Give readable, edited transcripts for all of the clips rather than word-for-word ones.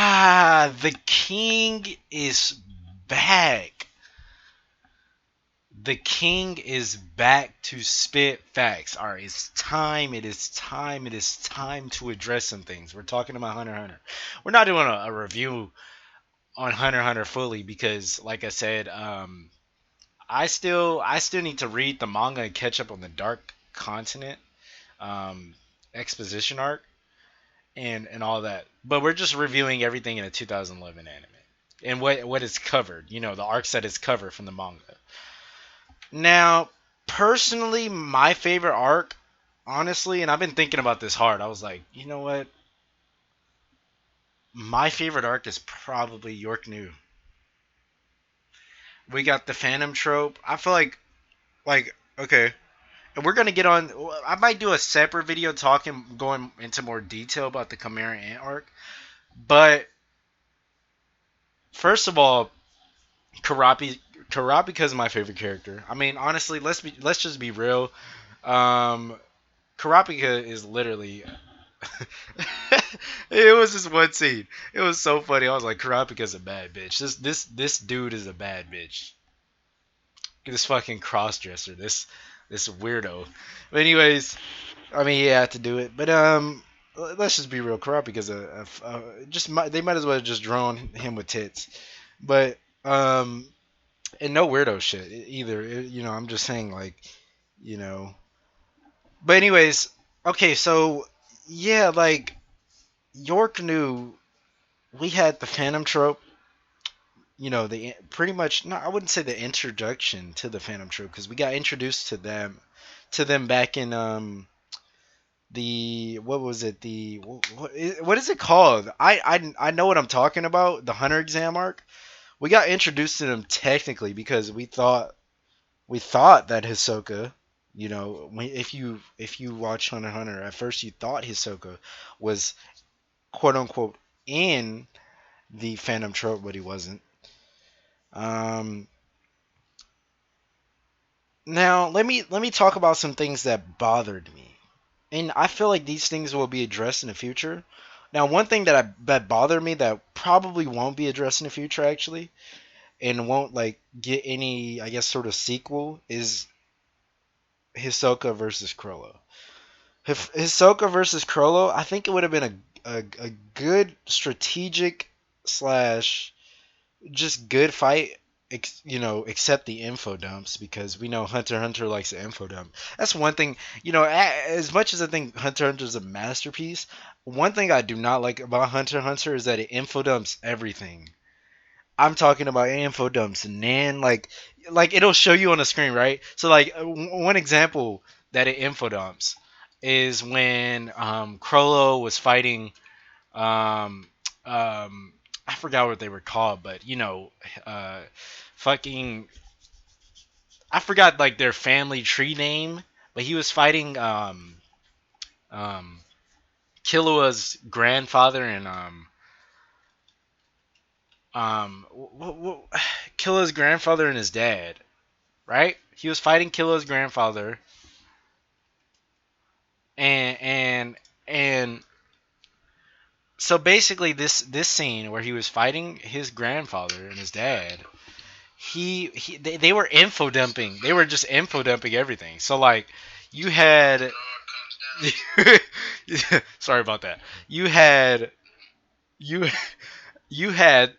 The king is back. The king is back to spit facts. All right, it's time. It is time. It is time to address some things. We're talking about Hunter x Hunter. We're not doing a review on Hunter x Hunter fully because, like I said, I still need to read the manga and catch up on the Dark Continent um, exposition arc and all that. But we're just reviewing everything in a 2011 anime and what is covered. You know, the arcs that is covered from the manga. Now, personally, my favorite arc, honestly, and I've been thinking about this hard. I was like, you know what? My favorite arc is probably York New. We got the Phantom trope. I feel like okay, and we're gonna get on. I might do a separate video talking, going into more detail about the Chimera Ant arc. But first of all, Karapika is my favorite character. I mean, honestly, let's just be real. Um, Karapika is literally. It was just one scene. It was so funny. I was like, Karapika's a bad bitch. This dude is a bad bitch. This fucking crossdresser. This weirdo. But anyways, I mean, he had to do it. But let's just be real. Karapika's they might as well have just drawn him with tits. But and no weirdo shit either. I'm just saying like, you know. But anyways, okay, so yeah, like York knew we had the Phantom trope. The pretty much no, I wouldn't say the introduction to the Phantom trope because we got introduced to them back in the what was it the what is it called? I know what I'm talking about. The Hunter exam arc. We got introduced to them technically because we thought that Hisoka, if you watch Hunter x Hunter, at first you thought Hisoka was quote unquote in the Phantom trope, but he wasn't. Um, Now let me talk about some things that bothered me, and I feel like these things will be addressed in the future. Now, one thing that bothered me that probably won't be addressed in the future actually, and won't like get any, I guess, sort of sequel is Hisoka versus Chrollo. If Hisoka versus Chrollo, I think it would have been a good strategic slash just good fight, except the info dumps because we know Hunter x Hunter likes the info dump. That's one thing. As much as I think Hunter x Hunter is a masterpiece, one thing I do not like about Hunter x Hunter is that it info dumps everything. I'm talking about info dumps, Nan, like it'll show you on the screen, right? So like one example that it info dumps is when Crollo was fighting um I forgot what they were called, but fucking I forgot like their family tree name, but he was fighting um Killua's grandfather and Killua's grandfather and his dad, right? He was fighting Killua's grandfather and so basically this scene where he was fighting his grandfather and his dad, they were info dumping. They were just info dumping everything. So like you had sorry about that. You you had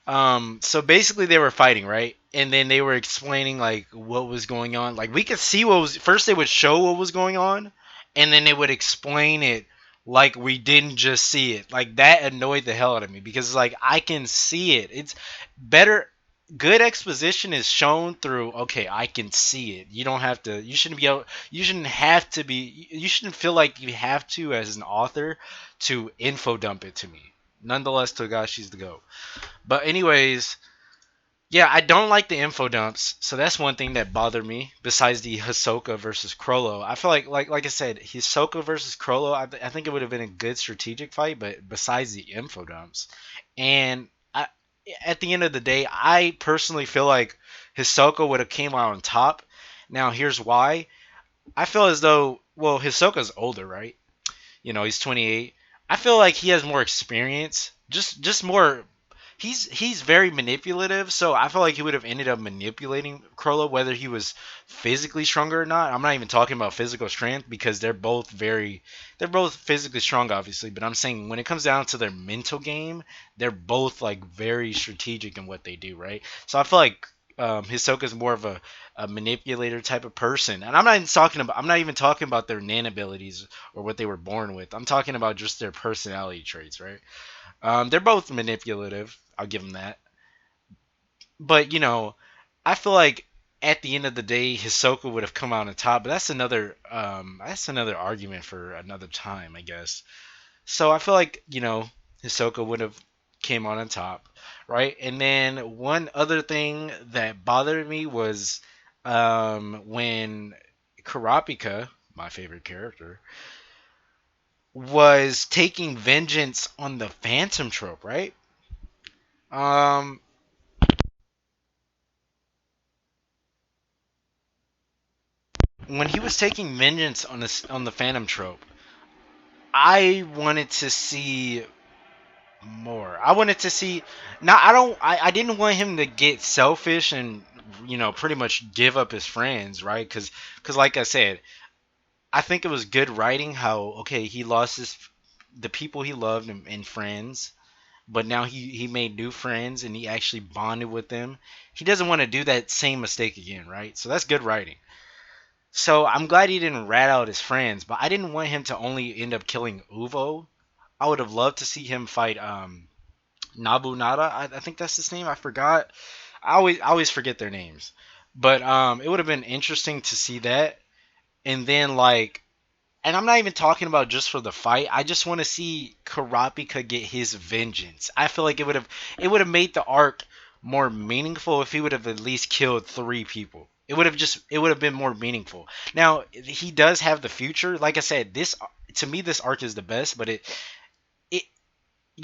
so basically they were fighting, right? And then they were explaining like what was going on. Like we could see what was first they would show what was going on and then they would explain it like we didn't just see it. Like that annoyed the hell out of me because like I can see it. It's better good exposition is shown through okay, I can see it. You don't have to you shouldn't have to be you shouldn't feel like you have to as an author to info dump it to me. Nonetheless, Togashi's the GOAT. But anyways, yeah, I don't like the info dumps, so that's one thing that bothered me. Besides the Hisoka versus Chrollo, I feel like I said, Hisoka versus Chrollo, I think it would have been a good strategic fight. But besides the info dumps, and at the end of the day, I personally feel like Hisoka would have came out on top. Now here's why. I feel as though Hisoka's older, right? He's 28. I feel like he has more experience, just more. He's very manipulative, so I feel like he would have ended up manipulating Krollo whether he was physically stronger or not. I'm not even talking about physical strength because they're both physically strong, obviously. But I'm saying when it comes down to their mental game, they're both like very strategic in what they do, right? So I feel like Hisoka's more of a manipulator type of person, and I'm not even talking about their nan abilities or what they were born with. I'm talking about just their personality traits, right? They're both manipulative. I'll give them that. But I feel like at the end of the day, Hisoka would have come out on top. But that's another argument for another time, I guess. So I feel like Hisoka would have came on top, right? And then one other thing that bothered me was when Karapika, my favorite character, was taking vengeance on the Phantom trope, right? Um, when he was taking vengeance on the Phantom trope, I wanted to see more. I wanted to see. Now I didn't want him to get selfish and pretty much give up his friends, right? Because like I said, I think it was good writing. How okay he lost the people he loved and friends, but now he made new friends and he actually bonded with them. He doesn't want to do that same mistake again, right? So that's good writing. So I'm glad he didn't rat out his friends, but I didn't want him to only end up killing Uvo. I would have loved to see him fight Nabunada. I think that's his name. I forgot. I always forget their names. But it would have been interesting to see that. And then like and I'm not even talking about just for the fight. I just want to see Karapika get his vengeance. I feel like it would have made the arc more meaningful if he would have at least killed 3 people. It would have been more meaningful. Now he does have the future. Like I said, this to me this arc is the best, but it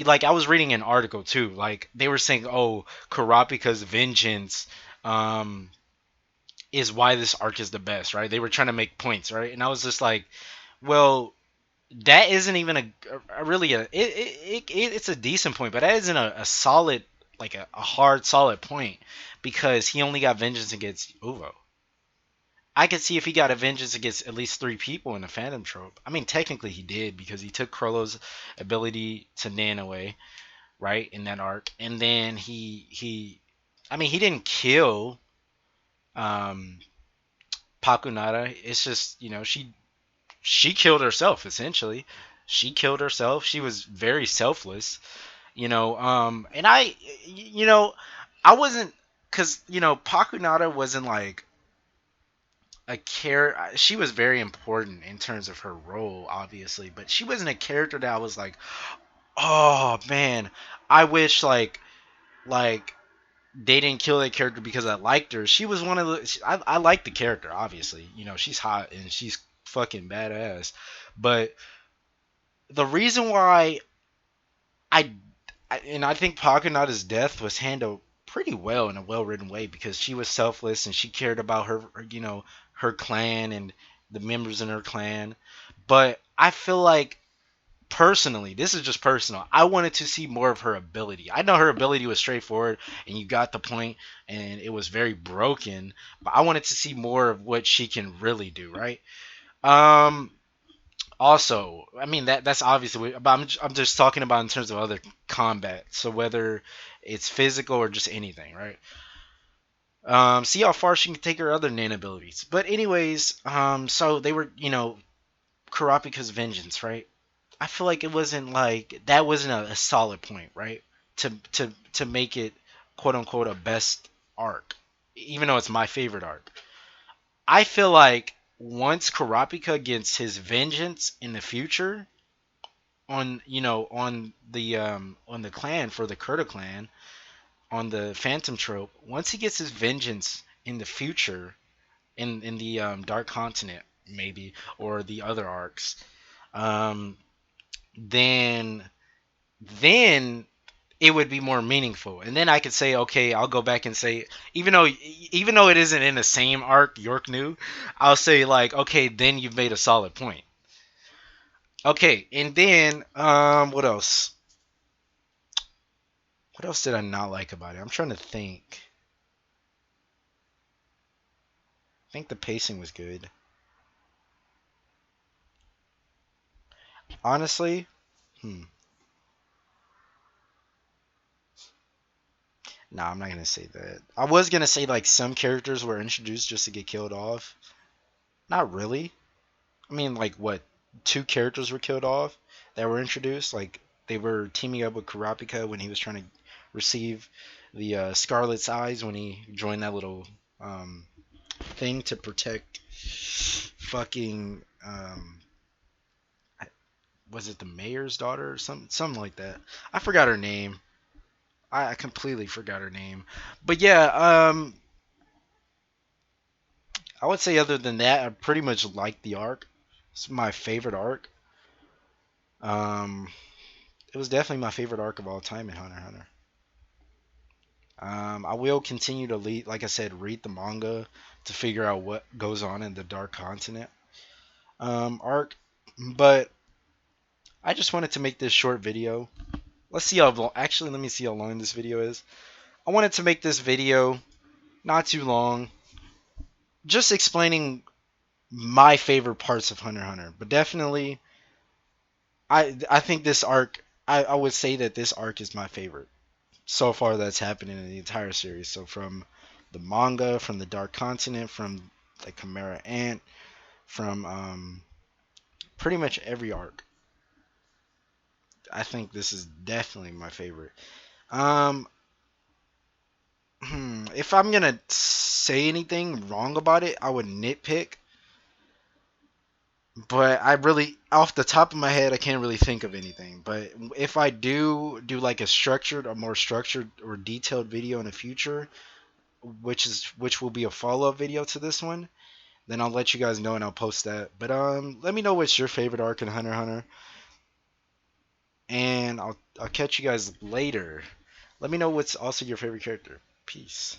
like I was reading an article too. Like they were saying, oh, Karapika's vengeance is why this arc is the best, right? They were trying to make points, right? And I was just like, well, that isn't even a really it's a decent point, but that isn't a solid like a hard solid point because he only got vengeance against Uvo. I could see if he got a vengeance against at least 3 people in the Phantom trope. I mean, technically he did because he took Krollo's ability to Nan away, right, in that arc, and then I mean, he didn't kill um, Pakunara. It's just she killed herself essentially. She killed herself. She was very selfless, and I wasn't because Pakunara wasn't like a care. She was very important in terms of her role, obviously, but she wasn't a character that I was like, oh man, I wish like they didn't kill that character because I liked her. She was one of the. I like the character, obviously. She's hot and she's fucking badass. But the reason why I, and I think Pakanada's death was handled pretty well in a well-written way because she was selfless and she cared about her clan and the members in her clan. But I feel like personally, this is just personal. I wanted to see more of her ability. I know her ability was straightforward and you got the point and it was very broken, but I wanted to see more of what she can really do, right? Um Also, I mean that's obviously but I'm just talking about in terms of other combat. So whether it's physical or just anything, right? See how far she can take her other nan abilities. But anyways, so they were, Kurapika's vengeance, right? I feel like it wasn't like that wasn't a solid point, right? To make it quote unquote a best arc, even though it's my favorite arc. I feel like once Kurapika gets his vengeance in the future on the clan for the Kurta clan on the Phantom trope, once he gets his vengeance in the future in the Dark Continent maybe or the other arcs, um, then then it would be more meaningful. And then I could say, okay, I'll go back and say, even though it isn't in the same arc York knew, I'll say like, okay, then you've made a solid point. Okay, and then what else? What else did I not like about it? I'm trying to think. I think the pacing was good. Honestly, hmm. Nah, I'm not gonna say that. I was gonna say like some characters were introduced just to get killed off. Not really. I mean, like what? Two characters were killed off that were introduced. Like they were teaming up with Kurapika when he was trying to receive the Scarlet's eyes when he joined that little um, thing to protect fucking was it the mayor's daughter or something like that. I forgot her name. I completely forgot her name. But yeah, I would say other than that, I pretty much like the arc. It's my favorite arc. Um, it was definitely my favorite arc of all time in Hunter x Hunter. I will continue to read, like I said, read the manga to figure out what goes on in the Dark Continent arc. But I just wanted to make this short video. Let's see how long. Actually, let me see how long this video is. I wanted to make this video not too long, just explaining my favorite parts of Hunter x Hunter. But definitely, I think this arc. I would say that this arc is my favorite so far that's happened in the entire series. So from the manga, from the Dark Continent, from the Chimera Ant, from pretty much every arc. I think this is definitely my favorite. Um, if I'm gonna say anything wrong about it, I would nitpick. But I really, off the top of my head, I can't really think of anything. But if I do like a structured, or more structured or detailed video in the future, which will be a follow-up video to this one, then I'll let you guys know and I'll post that. But let me know what's your favorite arc in Hunter x Hunter, and I'll catch you guys later. Let me know what's also your favorite character. Peace.